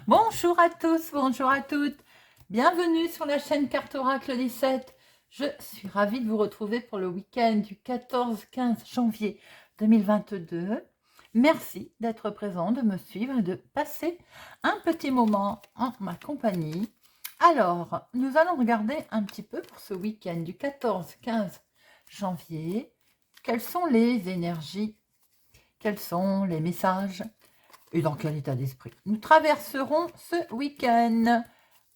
Bonjour à tous, bonjour à toutes. Bienvenue sur la chaîne Carte Oracle 17. Je suis ravie de vous retrouver pour le week-end du 14-15 janvier 2022. Merci d'être présent, de me suivre et de passer un petit moment en ma compagnie. Alors, nous allons regarder un petit peu pour ce week-end du 14-15 janvier. Quelles sont les énergies? Quels sont les messages? Et dans quel état d'esprit nous traverserons ce week-end?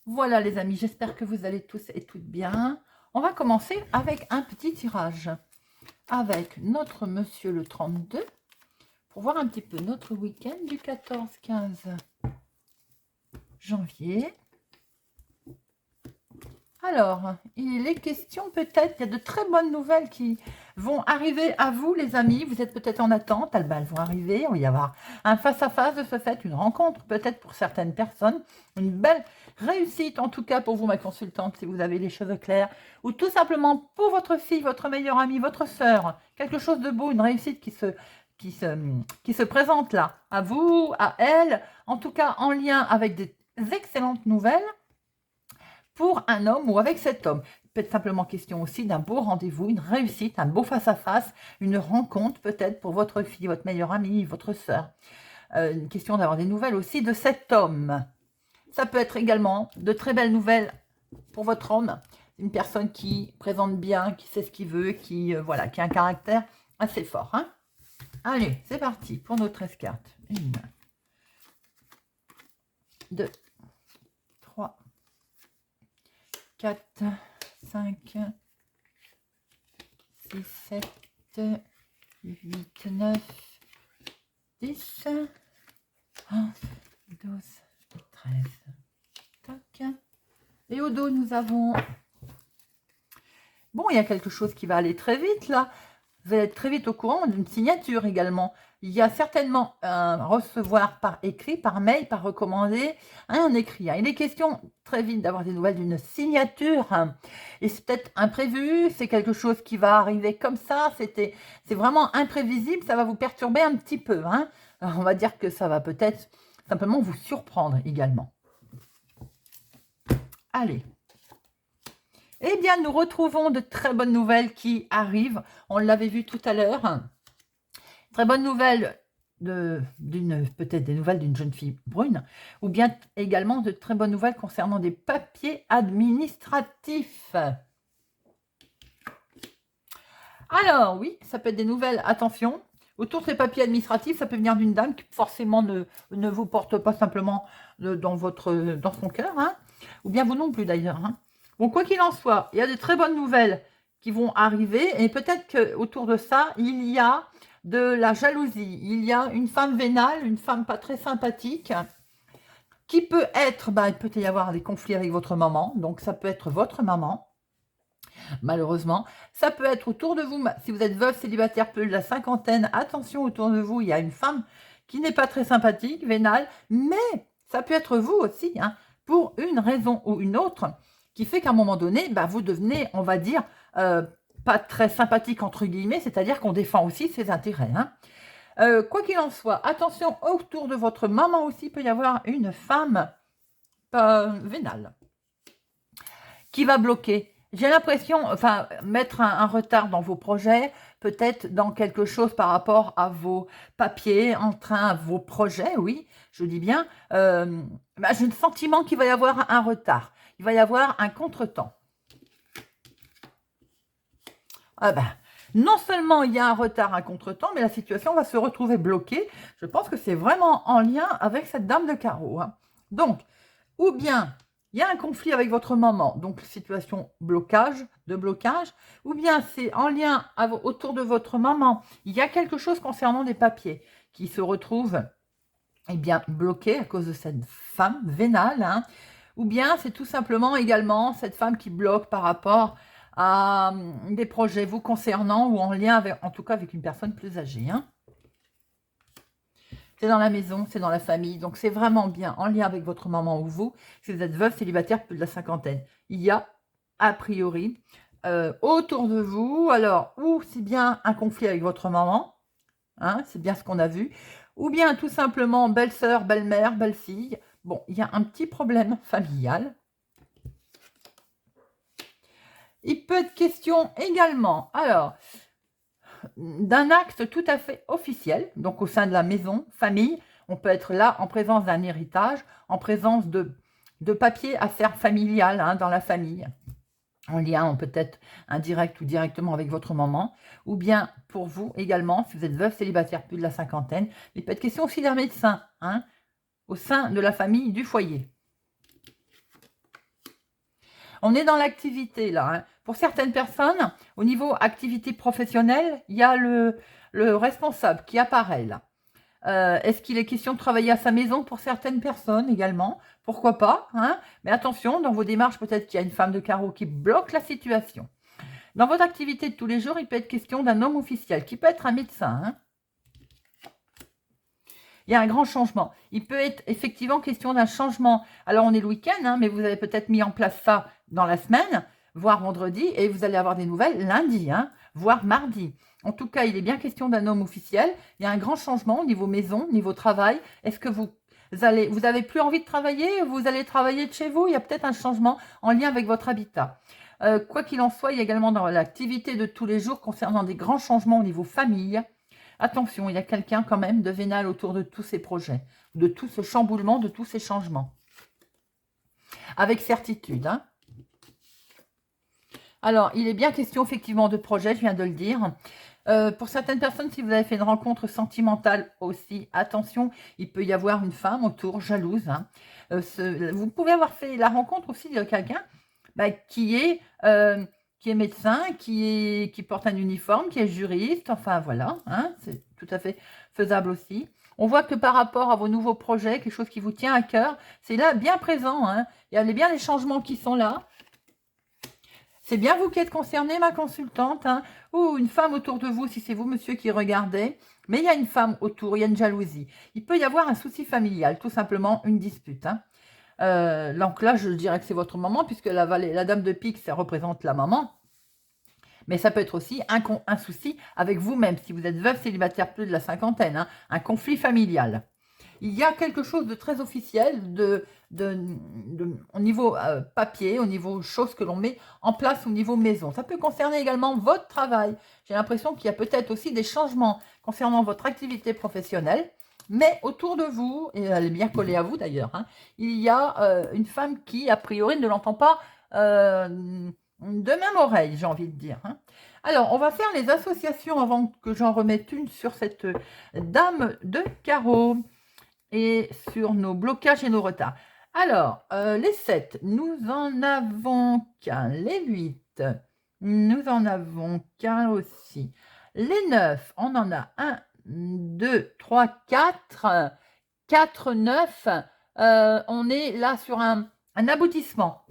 Voilà les amis, j'espère que vous allez tous et toutes bien. On va commencer avec un petit tirage avec notre monsieur le 32 pour voir un petit peu notre week-end du 14-15 janvier. Alors, il est question peut-être, il y a de très bonnes nouvelles qui vont arriver à vous les amis, vous êtes peut-être en attente, elles vont arriver, il va y avoir un face-à-face de ce fait, une rencontre peut-être pour certaines personnes, une belle réussite en tout cas pour vous ma consultante si vous avez les choses claires, ou tout simplement pour votre fille, votre meilleure amie, votre sœur, quelque chose de beau, une réussite qui se présente là, à vous, à elle, en tout cas en lien avec des excellentes nouvelles, pour un homme ou avec cet homme. Peut-être simplement question aussi d'un beau rendez-vous, une réussite, un beau face-à-face, une rencontre peut-être pour votre fille, votre meilleure amie, votre sœur. Une question d'avoir des nouvelles aussi de cet homme. Ça peut être également de très belles nouvelles pour votre homme, une personne qui présente bien, qui sait ce qu'il veut, qui voilà, qui a un caractère assez fort. Hein. Allez, c'est parti pour nos 13 cartes. 1, 2, 3, 4, 5, 6, 7, 8, 9, 10, 11, 12, 13. Tac. Et au dos, nous avons... Bon, il y a quelque chose qui va aller très vite, là. Vous allez être très vite au courant d'une signature également. Il y a certainement un recevoir par écrit, par mail, par recommandé, un écrit. Il est question très vite d'avoir des nouvelles d'une signature. Et c'est peut-être imprévu, c'est quelque chose qui va arriver comme ça. C'est vraiment imprévisible, ça va vous perturber un petit peu. Alors, on va dire que ça va peut-être simplement vous surprendre également. Allez. Eh bien, nous retrouvons de très bonnes nouvelles qui arrivent. On l'avait vu tout à l'heure. Très bonne nouvelle peut-être des nouvelles d'une jeune fille brune, ou bien également de très bonnes nouvelles concernant des papiers administratifs. Alors oui, ça peut être des nouvelles, attention, autour de ces papiers administratifs, ça peut venir d'une dame qui forcément ne vous porte pas simplement dans son cœur, ou bien vous non plus d'ailleurs. Bon, quoi qu'il en soit, il y a de très bonnes nouvelles qui vont arriver, et peut-être qu'autour de ça, il y a de la jalousie. Il y a une femme vénale, une femme pas très sympathique, qui peut être, il peut y avoir des conflits avec votre maman, donc ça peut être votre maman, malheureusement. Ça peut être autour de vous, si vous êtes veuve, célibataire, plus de la cinquantaine, attention, autour de vous, il y a une femme qui n'est pas très sympathique, vénale, mais ça peut être vous aussi, pour une raison ou une autre, qui fait qu'à un moment donné, vous devenez, on va dire, pas très sympathique entre guillemets, c'est-à-dire qu'on défend aussi ses intérêts. Quoi qu'il en soit, attention, autour de votre maman aussi, il peut y avoir une femme vénale qui va bloquer. J'ai l'impression, mettre un retard dans vos projets, peut-être dans quelque chose par rapport à vos papiers, vos projets, oui, je dis bien. J'ai le sentiment qu'il va y avoir un retard. Il va y avoir un contretemps. Non seulement il y a un retard, un contretemps, mais la situation va se retrouver bloquée. Je pense que c'est vraiment en lien avec cette dame de carreau. Donc, ou bien il y a un conflit avec votre maman, donc situation de blocage, ou bien c'est en lien autour de votre maman, il y a quelque chose concernant des papiers qui se retrouvent bloqués à cause de cette femme vénale, ou bien c'est tout simplement également cette femme qui bloque par rapport à des projets vous concernant ou en lien avec, en tout cas avec une personne plus âgée. C'est dans la maison, c'est dans la famille, donc c'est vraiment bien en lien avec votre maman ou vous, si vous êtes veuve, célibataire, plus de la cinquantaine. Il y a, a priori, autour de vous, alors, ou c'est bien un conflit avec votre maman, c'est bien ce qu'on a vu, ou bien tout simplement belle-sœur, belle-mère, belle-fille, Bon, il y a un petit problème familial. Il peut être question également, alors, d'un acte tout à fait officiel, donc au sein de la maison, famille. On peut être là en présence d'un héritage, en présence de papiers, affaires familiales hein, dans la famille, en lien peut-être indirect ou directement avec votre maman, ou bien pour vous également, si vous êtes veuve, célibataire, plus de la cinquantaine, il peut être question aussi d'un médecin, hein, au sein de la famille, du foyer. On est dans l'activité là. Hein. Pour certaines personnes, au niveau activité professionnelle, il y a le responsable qui apparaît là. Est-ce qu'il est question de travailler à sa maison pour certaines personnes également? Pourquoi pas hein. Mais attention, dans vos démarches, peut-être qu'il y a une femme de carreau qui bloque la situation. Dans votre activité de tous les jours, il peut être question d'un homme officiel, qui peut être un médecin. Hein. Il y a un grand changement. Il peut être effectivement question d'un changement. Alors, on est le week-end, hein, mais vous avez peut-être mis en place ça dans la semaine, voire vendredi, et vous allez avoir des nouvelles lundi, hein, voire mardi. En tout cas, il est bien question d'un homme officiel. Il y a un grand changement au niveau maison, au niveau travail. Est-ce que vous avez plus envie de travailler? Vous allez travailler de chez vous? Il y a peut-être un changement en lien avec votre habitat. Quoi qu'il en soit, il y a également dans l'activité de tous les jours concernant des grands changements au niveau famille. Attention, il y a quelqu'un quand même de vénal autour de tous ces projets, de tout ce chamboulement, de tous ces changements. Avec certitude. Hein. Alors, il est bien question effectivement de projet, je viens de le dire. Pour certaines personnes, si vous avez fait une rencontre sentimentale aussi, attention, il peut y avoir une femme autour, jalouse. Hein. Vous pouvez avoir fait la rencontre aussi de quelqu'un qui est médecin, qui porte un uniforme, qui est juriste, enfin voilà, hein, c'est tout à fait faisable aussi. On voit que par rapport à vos nouveaux projets, quelque chose qui vous tient à cœur, c'est là bien présent. Hein. Il y a bien les changements qui sont là. C'est bien vous qui êtes concerné, ma consultante, hein, ou une femme autour de vous, si c'est vous, monsieur, qui regardez. Mais il y a une femme autour, il y a une jalousie. Il peut y avoir un souci familial, tout simplement une dispute. Hein. Donc là, je dirais que c'est votre maman, puisque la dame de pique, ça représente la maman. Mais ça peut être aussi un souci avec vous-même, si vous êtes veuve, célibataire, plus de la cinquantaine, hein, un conflit familial. Il y a quelque chose de très officiel au niveau papier, au niveau choses que l'on met en place au niveau maison. Ça peut concerner également votre travail. J'ai l'impression qu'il y a peut-être aussi des changements concernant votre activité professionnelle. Mais autour de vous, et elle est bien collée à vous d'ailleurs, hein, il y a une femme qui, a priori, ne l'entend pas de même oreille, j'ai envie de dire. Hein. Alors, on va faire les associations avant que j'en remette une sur cette dame de carreau et sur nos blocages et nos retards. Alors, les 7, nous en avons qu'un. Les 8, nous en avons qu'un aussi. Les 9, on en a 1, 2, 3, 4. 4, 9. On est là sur un aboutissement.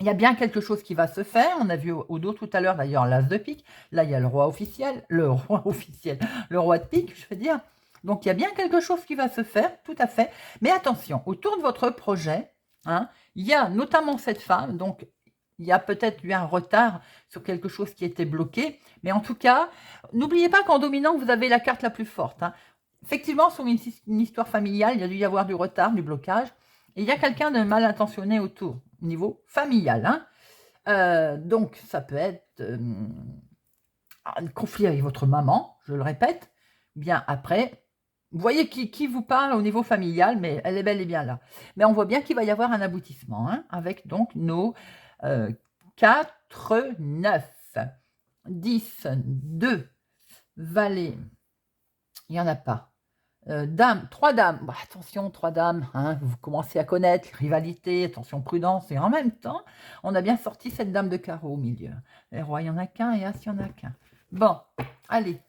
Il y a bien quelque chose qui va se faire. On a vu au dos tout à l'heure, d'ailleurs, l'as de pique. Là, il y a le roi officiel, le roi de pique, je veux dire. Donc, il y a bien quelque chose qui va se faire, tout à fait. Mais attention, autour de votre projet, hein, il y a notamment cette femme. Donc, il y a peut-être eu un retard sur quelque chose qui était bloqué. Mais en tout cas, n'oubliez pas qu'en dominant, vous avez la carte la plus forte. Hein. Effectivement, sur une histoire familiale, il y a dû y avoir du retard, du blocage. Et il y a quelqu'un de mal intentionné autour, au niveau familial. Hein. Donc, ça peut être un conflit avec votre maman, je le répète. Bien après, vous voyez qui vous parle au niveau familial, mais elle est bel et bien là. Mais on voit bien qu'il va y avoir un aboutissement, hein, avec donc nos 4, 9, 10, 2, valet, il n'y en a pas. Dame, 3 dames, bah, attention, 3 dames, hein, vous commencez à connaître, rivalité, attention, prudence, et en même temps, on a bien sorti cette dame de carreau au milieu. Les rois, il n'y en a qu'un, et as, il n'y en a qu'un. Bon, allez,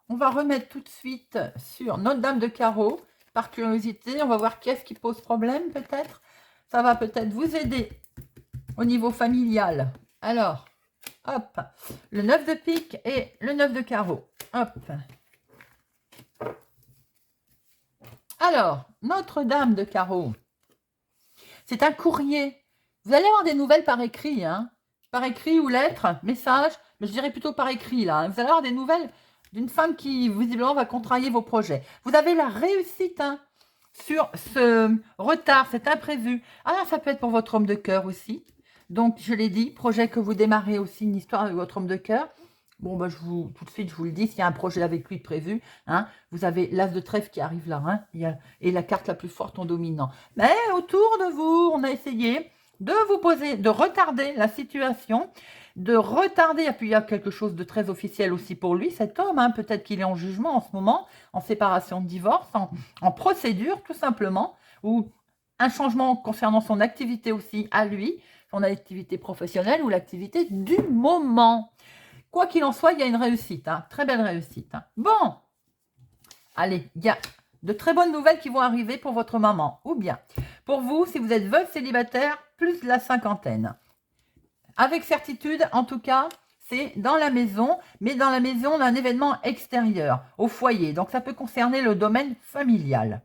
on va remettre tout de suite sur notre dame de carreau, par curiosité, on va voir qu'est-ce qui pose problème, peut-être. Ça va peut-être vous aider au niveau familial. Alors, hop, le 9 de pique et le 9 de carreau, hop. Alors, Notre-Dame de carreau, c'est un courrier. Vous allez avoir des nouvelles par écrit, hein, par écrit ou lettre, message, mais je dirais plutôt par écrit, là. Hein. Vous allez avoir des nouvelles d'une femme qui, visiblement, va contrarier vos projets. Vous avez la réussite, hein, sur ce retard, cet imprévu. Alors, ça peut être pour votre homme de cœur aussi. Donc, je l'ai dit, projet que vous démarrez aussi, une histoire avec votre homme de cœur. Bon, bah, tout de suite, je vous le dis, s'il y a un projet avec lui de prévu, hein, vous avez l'as de trèfle qui arrive là, hein, et la carte la plus forte en dominant. Mais autour de vous, on a essayé de vous poser, de retarder la situation, de retarder, et puis il y a quelque chose de très officiel aussi pour lui, cet homme, hein, peut-être qu'il est en jugement en ce moment, en séparation de divorce, en procédure tout simplement, ou un changement concernant son activité aussi à lui, son activité professionnelle ou l'activité du moment. Quoi qu'il en soit, il y a une réussite, hein, très belle réussite. Hein. Bon, allez, il y a de très bonnes nouvelles qui vont arriver pour votre maman, ou bien pour vous, si vous êtes veuve célibataire, plus de la cinquantaine. Avec certitude, en tout cas, c'est dans la maison, mais dans la maison d'un événement extérieur, au foyer. Donc, ça peut concerner le domaine familial.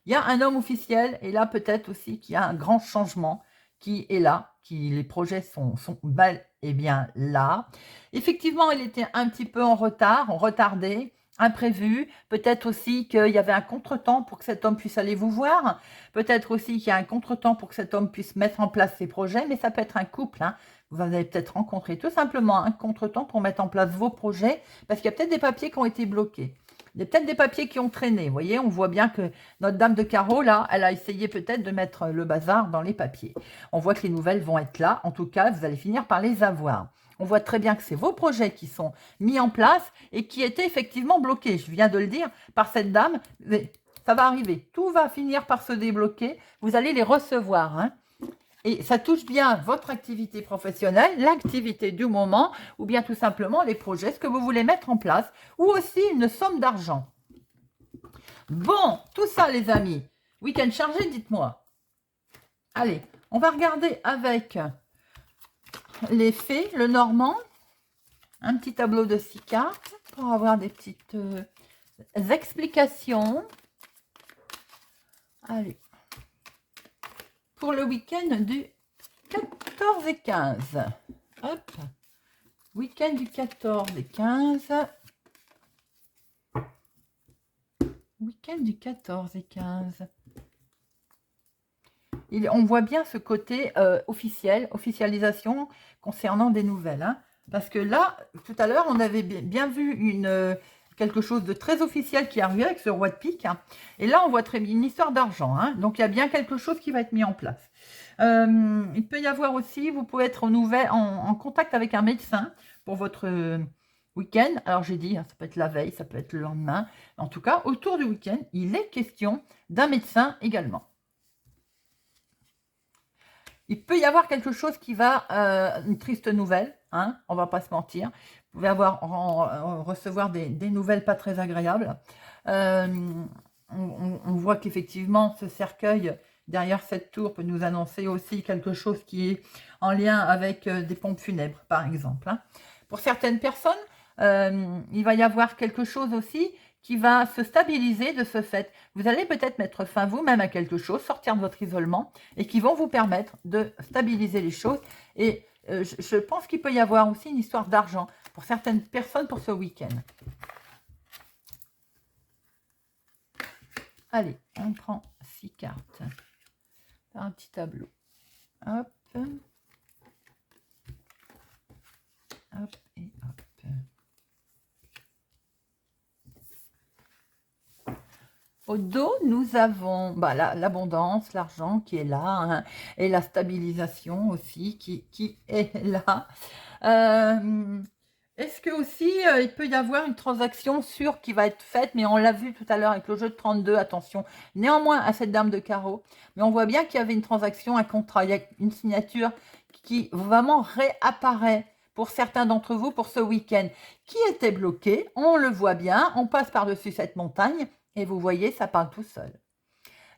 Il y a un homme officiel, et là, peut-être aussi qu'il y a un grand changement qui est là, les projets sont bel et bien là. Effectivement, il était un petit peu en retard, retardé, imprévu. Peut-être aussi qu'il y avait un contretemps pour que cet homme puisse aller vous voir. Peut-être aussi qu'il y a un contretemps pour que cet homme puisse mettre en place ses projets, mais ça peut être un couple, hein. Vous avez peut-être rencontré tout simplement un contretemps pour mettre en place vos projets, parce qu'il y a peut-être des papiers qui ont été bloqués. Il y a peut-être des papiers qui ont traîné. Vous voyez, on voit bien que notre dame de carreau, là, elle a essayé peut-être de mettre le bazar dans les papiers. On voit que les nouvelles vont être là. En tout cas, vous allez finir par les avoir. On voit très bien que c'est vos projets qui sont mis en place et qui étaient effectivement bloqués. Je viens de le dire par cette dame. Mais ça va arriver. Tout va finir par se débloquer. Vous allez les recevoir, hein. Et ça touche bien votre activité professionnelle, l'activité du moment, ou bien tout simplement les projets, ce que vous voulez mettre en place, ou aussi une somme d'argent. Bon, tout ça les amis, week-end chargé, dites-moi. Allez, on va regarder avec les fées, le normand, un petit tableau de 6 cartes pour avoir des petites explications. Allez. Pour le week-end du 14 et 15. Hop. Week-end du 14 et 15. Week-end du 14 et 15. On voit bien ce côté officiel, officialisation concernant des nouvelles. Hein, parce que là, tout à l'heure, on avait bien vu quelque chose de très officiel qui arrivait avec ce roi de pique. Hein, et là, on voit très bien une histoire d'argent. Hein, donc, il y a bien quelque chose qui va être mis en place. Il peut y avoir aussi, vous pouvez être en contact avec un médecin pour votre week-end. Alors, j'ai dit, ça peut être la veille, ça peut être le lendemain. En tout cas, autour du week-end, il est question d'un médecin également. Il peut y avoir quelque chose qui va, une triste nouvelle, hein, on va pas se mentir. Vous pouvez recevoir des nouvelles pas très agréables. On voit qu'effectivement, ce cercueil derrière cette tour peut nous annoncer aussi quelque chose qui est en lien avec des pompes funèbres, par exemple. Hein. Pour certaines personnes, il va y avoir quelque chose aussi qui va se stabiliser de ce fait. Vous allez peut-être mettre fin vous-même à quelque chose, sortir de votre isolement, et qui vont vous permettre de stabiliser les choses. Et je pense qu'il peut y avoir aussi une histoire d'argent pour certaines personnes pour ce week-end. Allez, on prend 6 cartes. Un petit tableau. Hop. Hop et hop. Au dos, nous avons l'abondance, l'argent qui est là, hein, et la stabilisation aussi qui est là. Est-ce que aussi, il peut y avoir une transaction sûre qui va être faite, mais on l'a vu tout à l'heure avec le jeu de 32, attention, néanmoins à cette dame de carreau, mais on voit bien qu'il y avait une transaction, un contrat, il y a une signature qui vraiment réapparaît pour certains d'entre vous pour ce week-end, qui était bloqué, on le voit bien, on passe par-dessus cette montagne, et vous voyez, ça parle tout seul.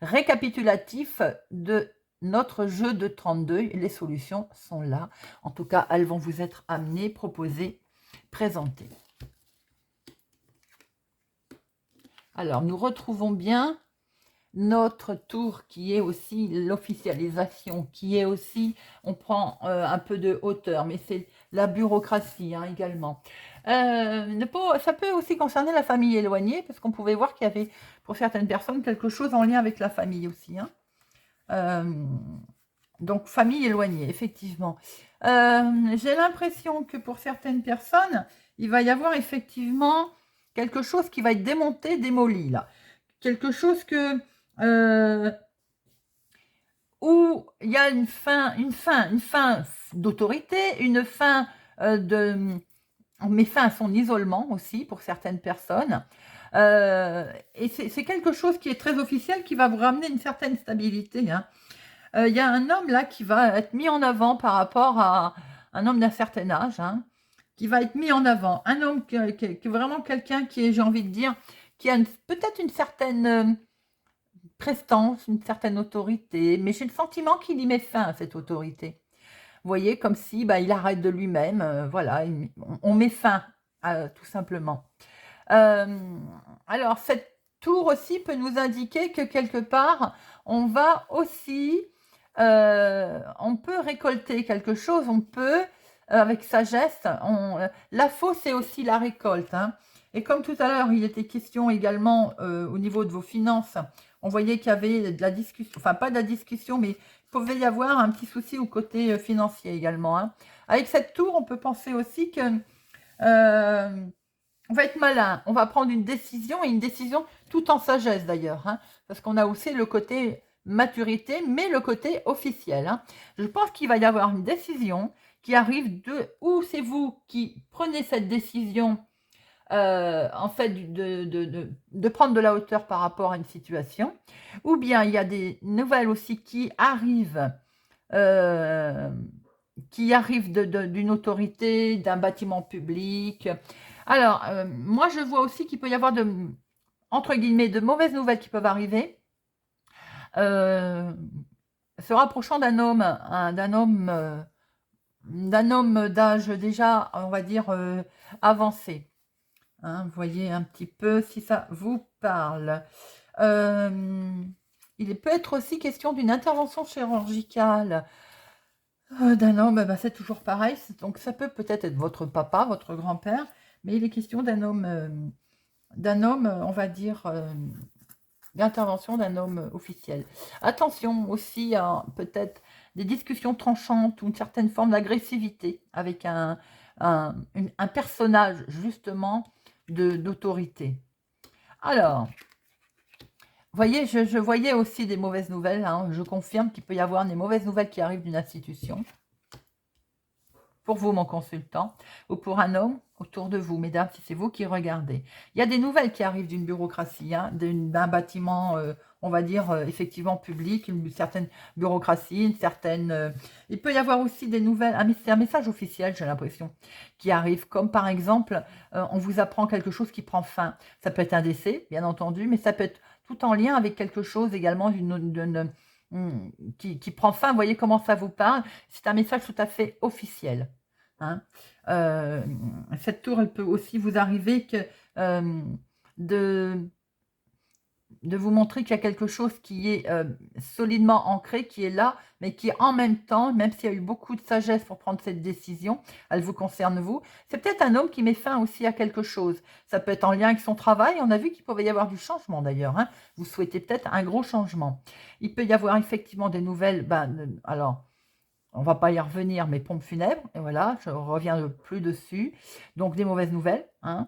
Récapitulatif de notre jeu de 32, les solutions sont là. En tout cas, elles vont vous être amenées, proposées, présentées. Alors, nous retrouvons bien notre tour qui est aussi l'officialisation, qui est aussi, on prend un peu de hauteur, mais c'est la bureaucratie, hein, également. Ça peut aussi concerner la famille éloignée, parce qu'on pouvait voir qu'il y avait, pour certaines personnes, quelque chose en lien avec la famille aussi, hein. Donc, famille éloignée, effectivement. J'ai l'impression que pour certaines personnes, il va y avoir effectivement quelque chose qui va être démonté, démoli, là. Quelque chose que... où il y a une fin d'autorité, une fin de... On met fin à son isolement aussi pour certaines personnes. Et c'est quelque chose qui est très officiel, qui va vous ramener une certaine stabilité, hein. Il y a un homme là qui va être mis en avant par rapport à un homme d'un certain âge, hein, qui va être mis en avant. Un homme qui est vraiment quelqu'un qui est, j'ai envie de dire, qui a peut-être une certaine prestance, une certaine autorité, mais j'ai le sentiment qu'il y met fin à cette autorité. Vous voyez, comme si il arrête de lui-même, voilà, on met fin, tout simplement. Alors, cette tour aussi peut nous indiquer que quelque part, on va aussi, on peut récolter quelque chose, on peut, avec sagesse, la faux, c'est aussi la récolte, hein. Et comme tout à l'heure, il était question également au niveau de vos finances, on voyait qu'il y avait de la discussion, enfin pas de la discussion, mais il pouvait y avoir un petit souci au côté financier également, hein. Avec cette tour, on peut penser aussi que on va être malin, on va prendre une décision, et une décision tout en sagesse d'ailleurs, hein, parce qu'on a aussi le côté maturité, mais le côté officiel, hein. Je pense qu'il va y avoir une décision qui arrive ou c'est vous qui prenez cette décision, en fait, de prendre de la hauteur par rapport à une situation, ou bien il y a des nouvelles aussi euh, qui arrivent d'une autorité, d'un bâtiment public. Alors, moi, je vois aussi qu'il peut y avoir entre guillemets, de mauvaises nouvelles qui peuvent arriver, se rapprochant d'un homme, d'un homme d'âge déjà, on va dire, avancé. Hein, vous voyez un petit peu si ça vous parle. Il peut être aussi question d'une intervention chirurgicale d'un homme, c'est toujours pareil. Donc ça peut-être être votre papa, votre grand-père, mais il est question d'un homme, on va dire, d'intervention d'un homme officiel. Attention aussi à peut-être des discussions tranchantes ou une certaine forme d'agressivité avec un personnage justement d'autorité. Alors, vous voyez, je voyais aussi des mauvaises nouvelles, hein. Je confirme qu'il peut y avoir des mauvaises nouvelles qui arrivent d'une institution. Pour vous, mon consultant, ou pour un homme autour de vous, mesdames, si c'est vous qui regardez. Il y a des nouvelles qui arrivent d'une bureaucratie, hein, d'un bâtiment, on va dire, effectivement public, une certaine bureaucratie, une certaine... il peut y avoir aussi des nouvelles, c'est un message officiel, j'ai l'impression, qui arrive, comme par exemple, on vous apprend quelque chose qui prend fin. Ça peut être un décès, bien entendu, mais ça peut être tout en lien avec quelque chose également qui prend fin. Vous voyez comment ça vous parle? C'est un message tout à fait officiel, hein. Cette tour, elle peut aussi vous arriver de vous montrer qu'il y a quelque chose qui est solidement ancré, qui est là, mais qui en même temps, même s'il y a eu beaucoup de sagesse pour prendre cette décision, elle vous concerne vous. C'est peut-être un homme qui met fin aussi à quelque chose. Ça peut être en lien avec son travail. On a vu qu'il pouvait y avoir du changement d'ailleurs, hein. Vous souhaitez peut-être un gros changement. Il peut y avoir effectivement des nouvelles, alors... On va pas y revenir, mais pompe funèbre, et voilà, je reviens plus dessus. Donc, des mauvaises nouvelles, hein.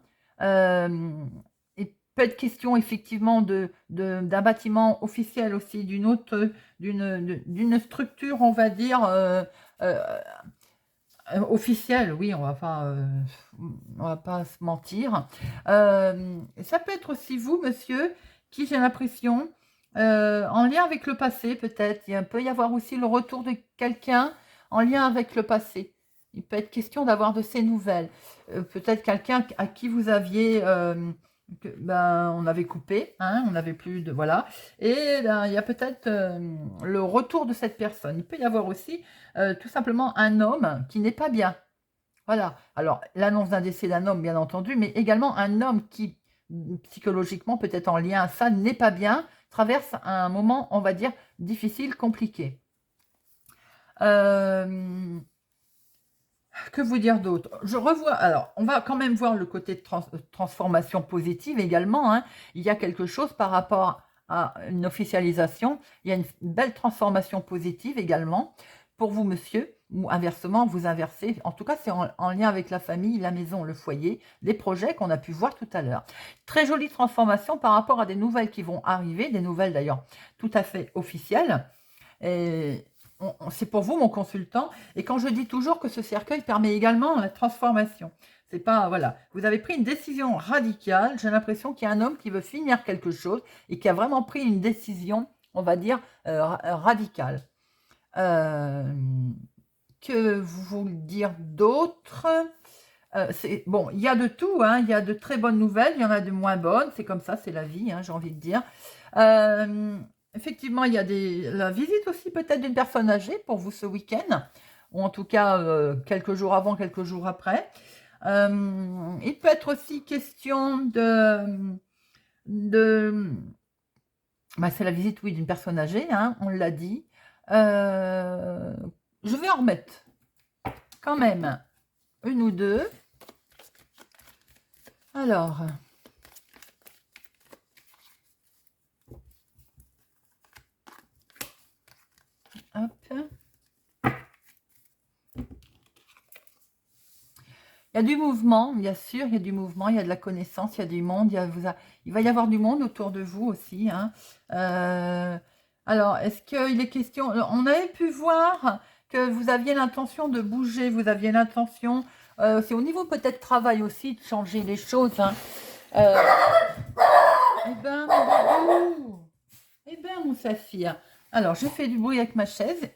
Il peut être question, effectivement, d'un bâtiment officiel aussi, d'une structure, on va dire, officielle, oui, on va pas se mentir. Ça peut être aussi vous, monsieur, qui, j'ai l'impression, en lien avec le passé, peut-être. Il peut y avoir aussi le retour de quelqu'un en lien avec le passé. Il peut être question d'avoir de ces nouvelles. Peut-être quelqu'un à qui vous aviez... on avait coupé, hein, on n'avait plus de... Voilà. Et il y a peut-être le retour de cette personne. Il peut y avoir aussi tout simplement un homme qui n'est pas bien. Voilà. Alors, l'annonce d'un décès d'un homme, bien entendu, mais également un homme qui, psychologiquement, peut-être en lien à ça, n'est pas bien, traverse un moment, on va dire, difficile, compliqué. Que vous dire d'autre? Je revois, alors, on va quand même voir le côté de transformation positive également, hein. Il y a quelque chose par rapport à une officialisation. Il y a une belle transformation positive également pour vous, monsieur, ou inversement, vous inversez. En tout cas, c'est en lien avec la famille, la maison, le foyer, les projets qu'on a pu voir tout à l'heure. Très jolie transformation par rapport à des nouvelles qui vont arriver, des nouvelles d'ailleurs tout à fait officielles. Et c'est pour vous, mon consultant. Et quand je dis toujours que ce cercueil permet également la transformation, c'est pas, voilà, vous avez pris une décision radicale. J'ai l'impression qu'il y a un homme qui veut finir quelque chose et qui a vraiment pris une décision, on va dire, radicale. Euh, que vous dire d'autre? Bon, il y a de tout, hein. Il y a de très bonnes nouvelles, il y en a de moins bonnes. C'est comme ça, c'est la vie, hein, j'ai envie de dire. Euh, Effectivement, il y a la visite aussi peut-être d'une personne âgée pour vous ce week-end, ou en tout cas quelques jours avant, quelques jours après. Il peut être aussi question de bah, c'est la visite, oui, d'une personne âgée, hein, on l'a dit. Euh, je vais en remettre quand même une ou deux. Alors, hop. Il y a du mouvement, bien sûr, il y a du mouvement, il y a de la connaissance, il y a du monde, il va y avoir du monde autour de vous aussi, hein. Alors, est-ce qu'il est question... On avait pu voir que vous aviez l'intention de bouger, vous aviez l'intention... c'est au niveau peut-être travail aussi, de changer les choses, hein. Eh ben, mon boubou, eh ben, mon saphir. Alors, je fais du bruit avec ma chaise.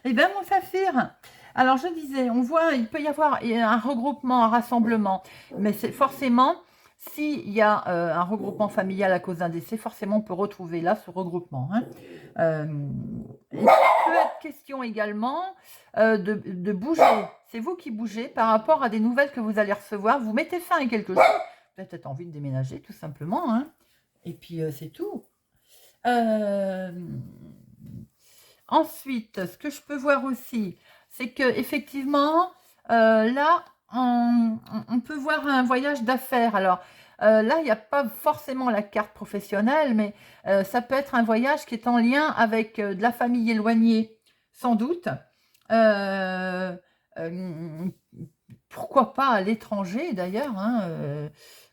Eh bien, mon saphir, alors je disais, on voit, il peut y avoir un regroupement, un rassemblement, mais c'est forcément, s'il y a un regroupement familial à cause d'un décès, forcément on peut retrouver là ce regroupement, hein. Il peut être question également de bouger. C'est vous qui bougez par rapport à des nouvelles que vous allez recevoir. Vous mettez fin à quelque chose, peut-être envie de déménager tout simplement, hein. Et puis c'est tout. Ensuite, ce que je peux voir aussi, c'est que effectivement, là, on peut voir un voyage d'affaires. Alors là, il n'y a pas forcément la carte professionnelle, mais ça peut être un voyage qui est en lien avec de la famille éloignée, sans doute. Euh, euh, Pourquoi pas à l'étranger d'ailleurs, hein,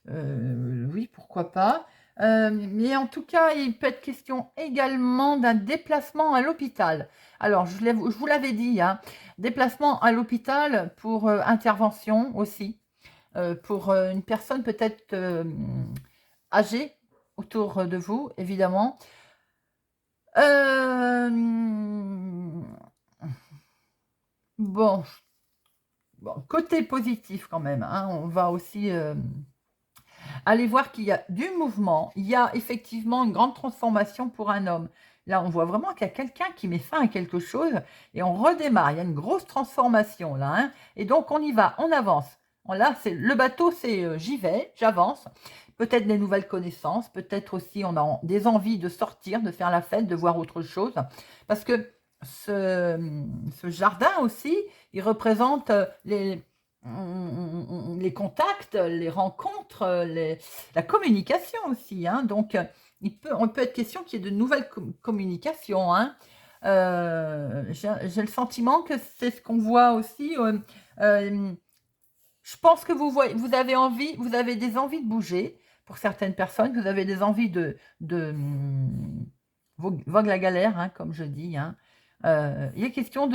oui, pourquoi pas. Mais en tout cas, il peut être question également d'un déplacement à l'hôpital. Alors, je vous l'avais dit, hein, déplacement à l'hôpital pour intervention aussi, pour une personne peut-être âgée autour de vous, évidemment. Euh, bon, bon, côté positif quand même, hein, on va aussi allez voir qu'il y a du mouvement, il y a effectivement une grande transformation pour un homme. Là, on voit vraiment qu'il y a quelqu'un qui met fin à quelque chose et on redémarre. Il y a une grosse transformation là, hein. Et donc, on y va, on avance. Là, le bateau, c'est j'y vais, j'avance. Peut-être des nouvelles connaissances, peut-être aussi on a des envies de sortir, de faire la fête, de voir autre chose. Parce que ce jardin aussi, il représente les contacts, les rencontres, la communication aussi, hein. Donc, on peut être question qu'il y ait de nouvelles communications, hein. J'ai le sentiment que c'est ce qu'on voit aussi. Euh, je pense que vous avez envie, vous avez des envies de bouger pour certaines personnes, vous avez des envies vogue la galère, hein, comme je dis, hein. Il est question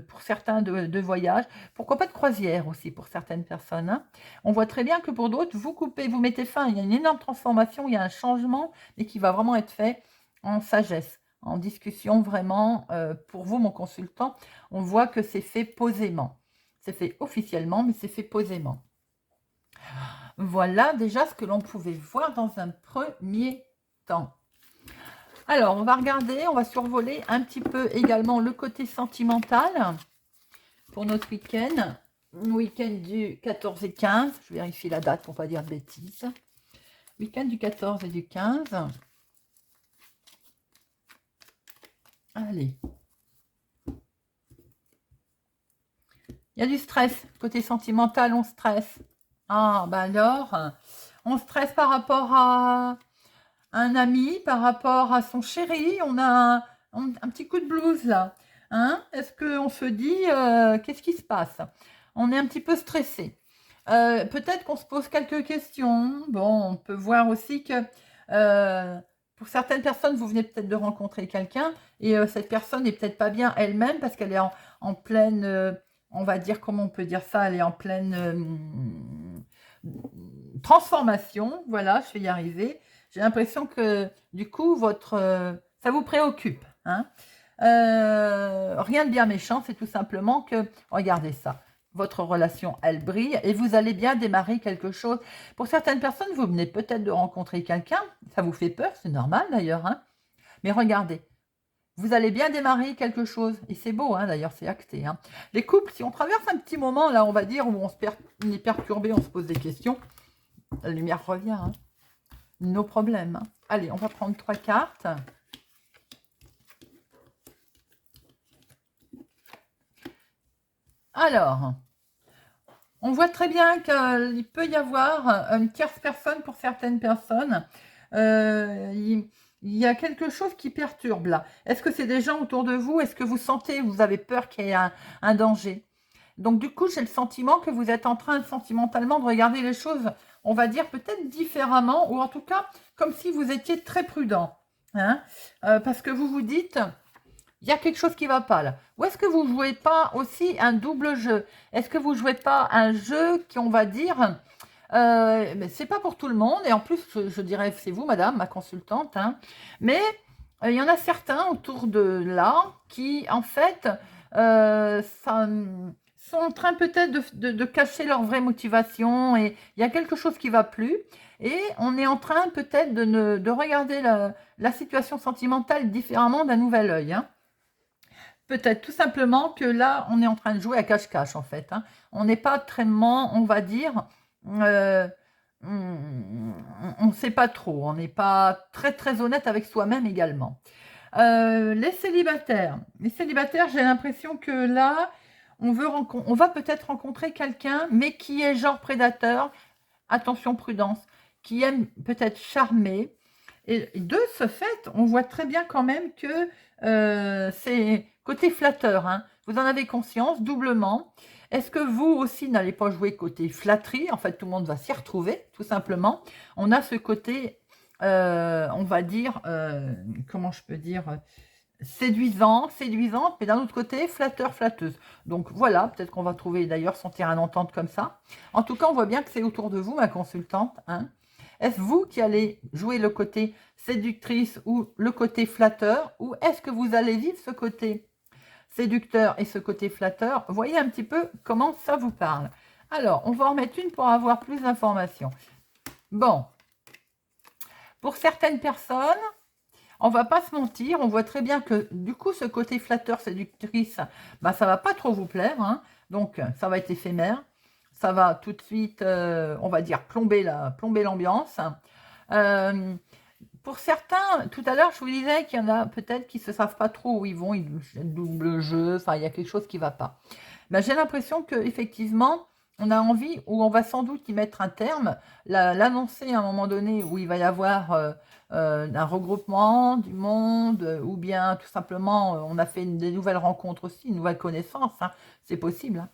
pour certains de voyage, pourquoi pas de croisière aussi pour certaines personnes, hein. On voit très bien que pour d'autres, vous coupez, vous mettez fin, il y a une énorme transformation, il y a un changement, mais qui va vraiment être fait en sagesse, en discussion vraiment. Pour vous, mon consultant, on voit que c'est fait posément. C'est fait officiellement, mais c'est fait posément. Voilà déjà ce que l'on pouvait voir dans un premier temps. Alors, on va regarder, on va survoler un petit peu également le côté sentimental pour notre week-end. Week-end du 14 et 15. Je vérifie la date pour ne pas dire de bêtises. Week-end du 14 et du 15. Allez. Il y a du stress. Côté sentimental, on stresse. Ah, bah alors, on stresse par rapport à un ami, par rapport à son chéri. On a un petit coup de blues là. Hein? Est-ce qu'on se dit, qu'est-ce qui se passe? On est un petit peu stressé. Peut-être qu'on se pose quelques questions. Bon, on peut voir aussi que pour certaines personnes, vous venez peut-être de rencontrer quelqu'un et cette personne n'est peut-être pas bien elle-même parce qu'elle est en pleine, on va dire, comment on peut dire ça, elle est en pleine transformation. Voilà, je vais y arriver. J'ai l'impression que du coup, ça vous préoccupe. Hein. Rien de bien méchant, c'est tout simplement que, regardez ça, votre relation, elle brille et vous allez bien démarrer quelque chose. Pour certaines personnes, vous venez peut-être de rencontrer quelqu'un, ça vous fait peur, c'est normal d'ailleurs, hein. Mais regardez, vous allez bien démarrer quelque chose. Et c'est beau, hein, d'ailleurs, c'est acté. Hein. Les couples, si on traverse un petit moment, là, on va dire, où on est perturbé, on se pose des questions, la lumière revient. Hein. Nos problèmes. Hein. Allez, on va prendre 3 cartes. Alors, on voit très bien qu'il peut y avoir une tierce personne pour certaines personnes. Il y a quelque chose qui perturbe là. Est-ce que c'est des gens autour de vous? Est-ce que vous sentez, vous avez peur qu'il y ait un danger? Donc du coup, j'ai le sentiment que vous êtes en train sentimentalement de regarder les choses, on va dire peut-être différemment, ou en tout cas comme si vous étiez très prudent. Hein, parce que vous vous dites, il y a quelque chose qui ne va pas là. Ou est-ce que vous ne jouez pas aussi un double jeu? Est-ce que vous ne jouez pas un jeu qui, on va dire, mais c'est pas pour tout le monde, et en plus, je dirais, c'est vous, madame, ma consultante, hein, mais il y en a certains autour de là qui, en fait, sont en train peut-être de cacher leur vraie motivation, et il y a quelque chose qui ne va plus, et on est en train peut-être de regarder la situation sentimentale différemment d'un nouvel œil, hein. Peut-être tout simplement que là, on est en train de jouer à cache-cache, en fait. Hein. On n'est pas tellement, on va dire, on ne sait pas trop. On n'est pas très, très honnête avec soi-même également. Les célibataires, j'ai l'impression que là, on va peut-être rencontrer quelqu'un, mais qui est genre prédateur. Attention, prudence. Qui aime peut-être charmer. Et de ce fait, on voit très bien quand même que c'est côté flatteur. Hein. Vous en avez conscience, doublement. Est-ce que vous aussi n'allez pas jouer côté flatterie? En fait, tout le monde va s'y retrouver, tout simplement. On a ce côté, on va dire, comment je peux dire, séduisante, mais d'un autre côté, flatteur, flatteuse. Donc voilà, peut-être qu'on va trouver d'ailleurs son terrain d'entente comme ça. En tout cas, on voit bien que c'est autour de vous, ma consultante. Hein. Est-ce vous qui allez jouer le côté séductrice ou le côté flatteur, ou est-ce que vous allez vivre ce côté séducteur et ce côté flatteur? Voyez un petit peu comment ça vous parle. Alors, on va en mettre une pour avoir plus d'informations. Bon, pour certaines personnes, on va pas se mentir, on voit très bien que du coup, ce côté flatteur, séductrice, bah, ça va pas trop vous plaire. Hein. Donc, ça va être éphémère. Ça va tout de suite, on va dire, plomber l'ambiance. Pour certains, tout à l'heure, je vous disais qu'il y en a peut-être qui ne se savent pas trop où ils vont, ils double jeu, enfin, il y a quelque chose qui ne va pas. Ben, j'ai l'impression qu'effectivement, on a envie, ou on va sans doute y mettre un terme, l'annoncer à un moment donné où il va y avoir un regroupement du monde, ou bien tout simplement, on a fait des nouvelles rencontres aussi, une nouvelle connaissance, hein, c'est possible. Hein.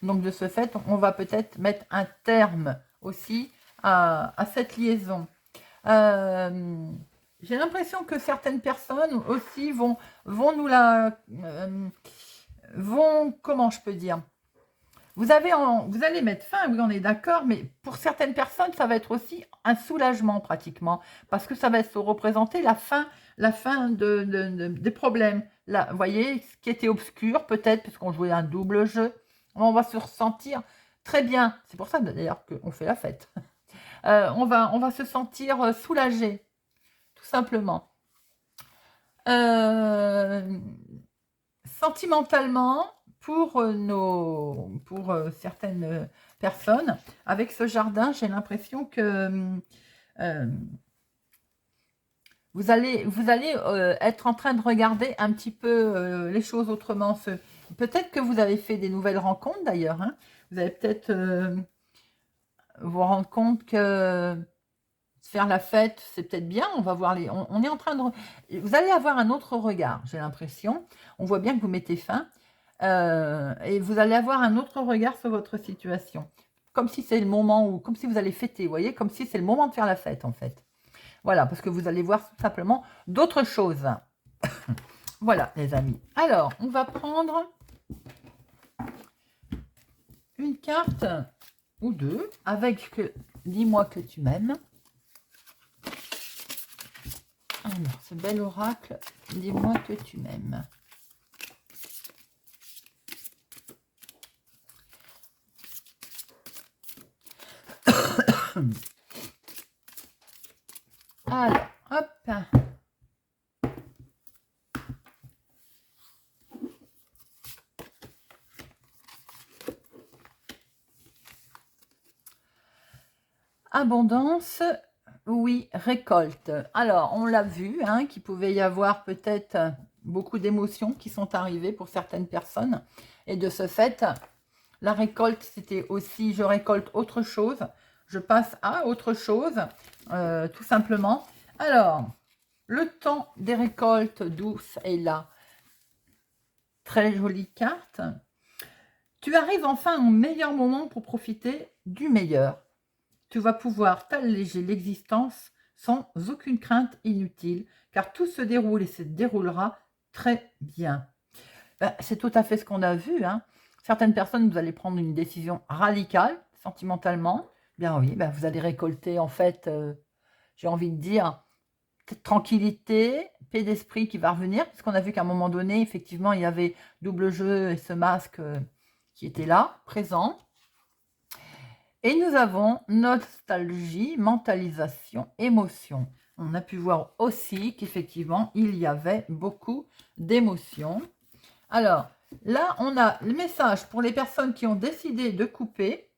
Donc de ce fait, on va peut-être mettre un terme aussi à cette liaison. J'ai l'impression que certaines personnes aussi vont comment je peux dire, vous allez mettre fin, oui, on est d'accord, mais pour certaines personnes, ça va être aussi un soulagement pratiquement, parce que ça va se représenter la fin des problèmes. Là, vous voyez, ce qui était obscur, peut-être, puisqu'on jouait un double jeu, on va se ressentir très bien. C'est pour ça d'ailleurs qu'on fait la fête. On va se sentir soulagé, tout simplement. Sentimentalement, pour certaines personnes, avec ce jardin, j'ai l'impression que vous allez être en train de regarder un petit peu les choses autrement. Peut-être que vous avez fait des nouvelles rencontres d'ailleurs. Hein. Vous allez peut-être vous rendre compte que faire la fête, c'est peut-être bien. On va voir on est en train de... Vous allez avoir un autre regard, j'ai l'impression. On voit bien que vous mettez fin. Et vous allez avoir un autre regard sur votre situation. Comme si c'est le moment où... Comme si vous allez fêter, vous voyez. Comme si c'est le moment de faire la fête, en fait. Voilà, parce que vous allez voir tout simplement d'autres choses. Voilà, les amis. Alors, on va prendre une carte ou deux avec dis-moi que tu m'aimes. Alors, ce bel oracle, dis-moi que tu m'aimes. Alors, hop. Abondance, oui, récolte. Alors, on l'a vu, hein, qu'il pouvait y avoir peut-être beaucoup d'émotions qui sont arrivées pour certaines personnes. Et de ce fait, la récolte, c'était aussi, je récolte autre chose. Je passe à autre chose, tout simplement. Alors, le temps des récoltes douces est là. Très jolie carte. Tu arrives enfin au meilleur moment pour profiter du meilleur. Tu vas pouvoir t'alléger l'existence sans aucune crainte inutile, car tout se déroule et se déroulera très bien. C'est tout à fait ce qu'on a vu. Hein. Certaines personnes, vous allez prendre une décision radicale, sentimentalement. Bien oui, vous allez récolter, en fait, j'ai envie de dire, tranquillité, paix d'esprit qui va revenir, parce qu'on a vu qu'à un moment donné, effectivement, il y avait double jeu et ce masque qui était là, présent. Et nous avons nostalgie, mentalisation, émotion. On a pu voir aussi qu'effectivement, il y avait beaucoup d'émotions. Alors, là, on a le message pour les personnes qui ont décidé de couper,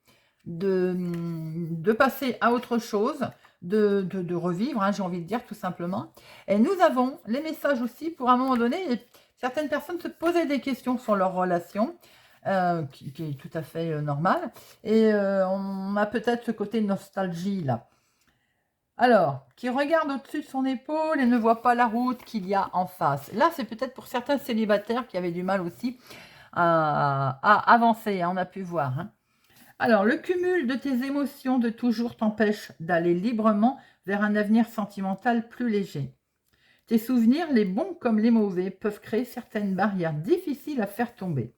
de passer à autre chose, de revivre, hein, j'ai envie de dire tout simplement. Et nous avons les messages aussi pour, à un moment donné, certaines personnes se posaient des questions sur leur relation. Qui est tout à fait normal. Et on a peut-être ce côté nostalgie là. Alors, qui regarde au-dessus de son épaule et ne voit pas la route qu'il y a en face. Là, c'est peut-être pour certains célibataires qui avaient du mal aussi à avancer, hein, on a pu voir. Hein. Alors, le cumul de tes émotions de toujours t'empêche d'aller librement vers un avenir sentimental plus léger. Tes souvenirs, les bons comme les mauvais, peuvent créer certaines barrières difficiles à faire tomber.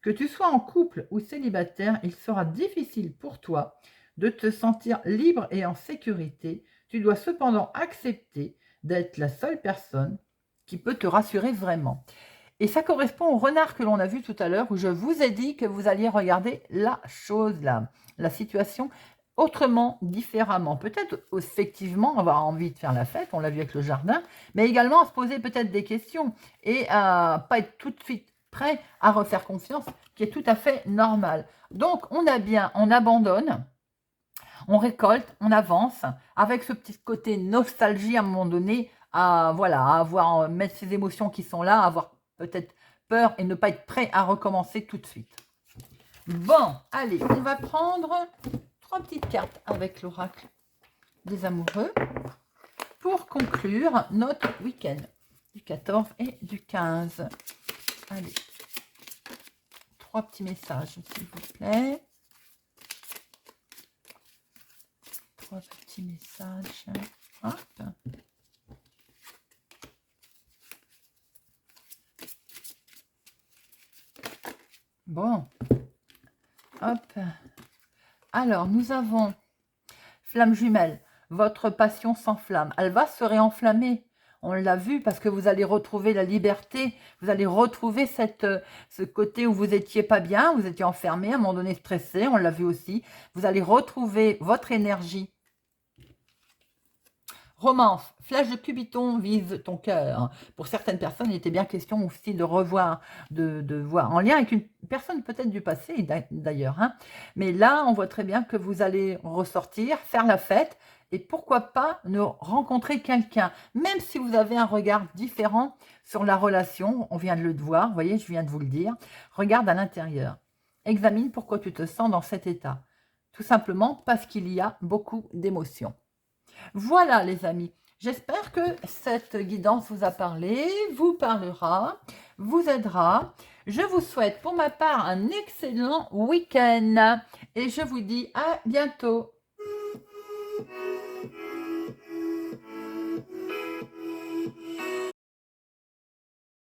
Que tu sois en couple ou célibataire, il sera difficile pour toi de te sentir libre et en sécurité. Tu dois cependant accepter d'être la seule personne qui peut te rassurer vraiment. Et ça correspond au renard que l'on a vu tout à l'heure, où je vous ai dit que vous alliez regarder la chose là, la situation autrement, différemment. Peut-être effectivement avoir envie de faire la fête, on l'a vu avec le jardin, mais également à se poser peut-être des questions et à pas être tout de suite prêt à refaire confiance, qui est tout à fait normal. Donc, on a bien, on abandonne, on récolte, on avance, avec ce petit côté nostalgie à un moment donné, à, voilà, à avoir, mettre ces émotions qui sont là, à avoir peut-être peur et ne pas être prêt à recommencer tout de suite. Bon, allez, on va prendre 3 petites cartes avec l'oracle des amoureux pour conclure notre week-end du 14 et du 15. Allez, 3 petits messages, s'il vous plaît. 3 petits messages. Hop. Bon. Hop. Alors, nous avons flamme jumelle. Votre passion s'enflamme. Elle va se réenflammer. On l'a vu parce que vous allez retrouver la liberté, vous allez retrouver ce côté où vous n'étiez pas bien, vous étiez enfermé, à un moment donné stressé, on l'a vu aussi. Vous allez retrouver votre énergie. Romance, flèche de Cupiton vise ton cœur. Pour certaines personnes, il était bien question aussi de revoir, de voir, en lien avec une personne peut-être du passé d'ailleurs. Hein. Mais là, on voit très bien que vous allez ressortir, faire la fête et pourquoi pas ne rencontrer quelqu'un, même si vous avez un regard différent sur la relation, on vient de le voir, vous voyez, je viens de vous le dire, regarde à l'intérieur. Examine pourquoi tu te sens dans cet état. Tout simplement parce qu'il y a beaucoup d'émotions. Voilà les amis, j'espère que cette guidance vous a parlé, vous parlera, vous aidera. Je vous souhaite pour ma part un excellent week-end et je vous dis à bientôt.